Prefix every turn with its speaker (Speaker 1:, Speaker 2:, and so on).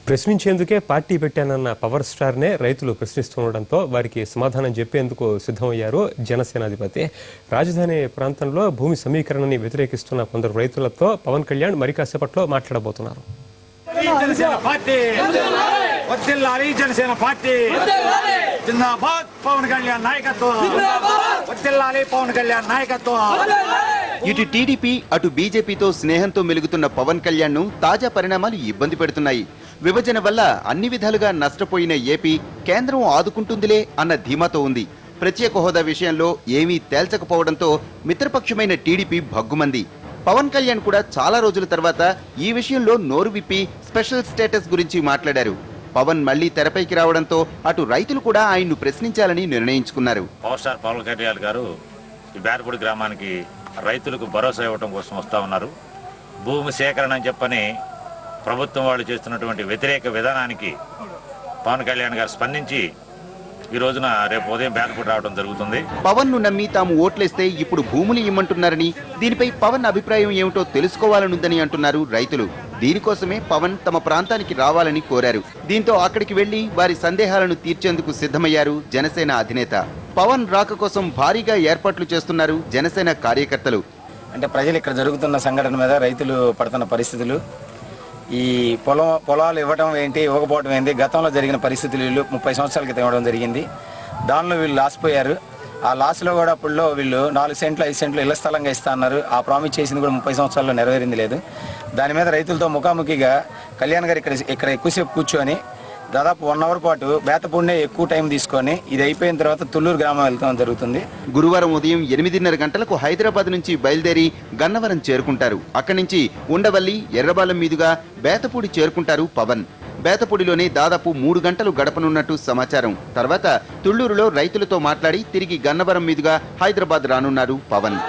Speaker 1: ప్రశ్నించేందుకే party పెట్టానన్న power స్టార్నే రైతులు ప్రశ్నిస్తుండటంతో వారికి సమాధానం చెప్పేందుకు సిద్ధమయ్యారు జనసేనాధిపతి. రాజధాని ప్రాంతంలో భూమి సమీకరణని వ్యతిరేకిస్తున్న కొందరు రైతులతో పవన్ కళ్యాణ్ మరి కాసేపట్లో మాట్లాడబోతున్నారు.
Speaker 2: ఇటు టీడీపీ అటు బీజేపీతో స్నేహంతో మెలుగుతున్న పవన్ కళ్యాణ్ ను తాజా పరిణామాలు ఇబ్బంది పెడుతున్నాయి. విభజన వల్ల అన్ని విధాలుగా నష్టపోయిన ఏపీ కేంద్రం ఆదుకుంటుందిలే అన్న ధీమాతో ఉంది. ప్రత్యేక హోదా విషయంలో ఏమీ తేల్చకపోవడంతో మిత్రపక్షమైన టీడీపీ భగ్గుమంది. పవన్ కళ్యాణ్ కూడా చాలా రోజుల తర్వాత ఈ విషయంలో నోరు విప్పి స్పెషల్ స్టేటస్ గురించి మాట్లాడారు. పవన్ మళ్లీ తెరపైకి రావడంతో అటు రైతులు కూడా ఆయన్ను ప్రశ్నించాలని నిర్ణయించుకున్నారు.
Speaker 3: పవర్ స్టార్ పవన్ కళ్యాణ్ గారు ఈ బేరపూడి గ్రామానికి రైతులకు భరోసా ఇవ్వడం కోసం వస్తా ఉన్నారు. భూమి సేకరణ అని చెప్పని ప్రభుత్వం వాళ్ళు చేస్తున్నటువంటి వ్యతిరేక విధానానికి పవన్ కళ్యాణ్ గారు స్పందించి ఈ రోజున రేపు ఉదయం బేరపూడి రావడం జరుగుతుంది.
Speaker 2: పవన్ ను నమ్మి తాము ఓట్లేస్తే ఇప్పుడు భూములు ఇమ్మంటున్నారని, దీనిపై పవన్ అభిప్రాయం ఏమిటో తెలుసుకోవాలనుందని అంటున్నారు రైతులు. దీనికోసమే పవన్ తమ ప్రాంతానికి రావాలని కోరారు. దీంతో అక్కడికి వెళ్లి వారి సందేహాలను తీర్చేందుకు సిద్ధమయ్యారు జనసేన అధినేత. పవన్ రాక కోసం భారీగా ఏర్పాట్లు చేస్తున్నారు జనసేన కార్యకర్తలు.
Speaker 4: అంటే ప్రజలు ఇక్కడ జరుగుతున్న సంఘటన మీద రైతులు పడుతున్న పరిస్థితులు, ఈ పొలాలు ఇవ్వడం ఏంటి, ఇవ్వకపోవడం ఏంటి, గతంలో జరిగిన పరిస్థితులు వీళ్ళు 30 సంవత్సరాల క్రితం ఇవ్వడం జరిగింది. దానిలో వీళ్ళు లాసిపోయారు. ఆ లాస్లో కూడా అప్పుడులో వీళ్ళు 4 సెంట్లు 5 సెంట్లు ఇళ్ల స్థలంగా ఇస్తా అన్నారు. ఆ ప్రామిస్ చేసింది కూడా 30 సంవత్సరాల్లో నెరవేరింది లేదు. దాని మీద రైతులతో ముఖాముఖిగా కళ్యాణ్ గారు ఇక్కడ ఎక్కువసేపు కూర్చొని దాదాపు 1 అవర్ పాటు బేతపూడినే ఎక్కువ టైం తీసుకొని ఇది అయిపోయిన తర్వాత తుళ్ళూరు గ్రామం వెళ్తాం జరుగుతుంది.
Speaker 2: గురువారం ఉదయం 8:30 గంటలకు హైదరాబాద్ నుంచి బయలుదేరి గన్నవరం చేరుకుంటారు. అక్కడి నుంచి ఉండవల్లి, ఎర్రబాలెం మీదుగా బేతపూడి చేరుకుంటారు పవన్. బేతపూడిలోనే దాదాపు 3 గంటలు గడపనున్నట్టు సమాచారం. తర్వాత తుళ్ళూరులో రైతులతో మాట్లాడి తిరిగి గన్నవరం మీదుగా హైదరాబాద్ రానున్నారు పవన్.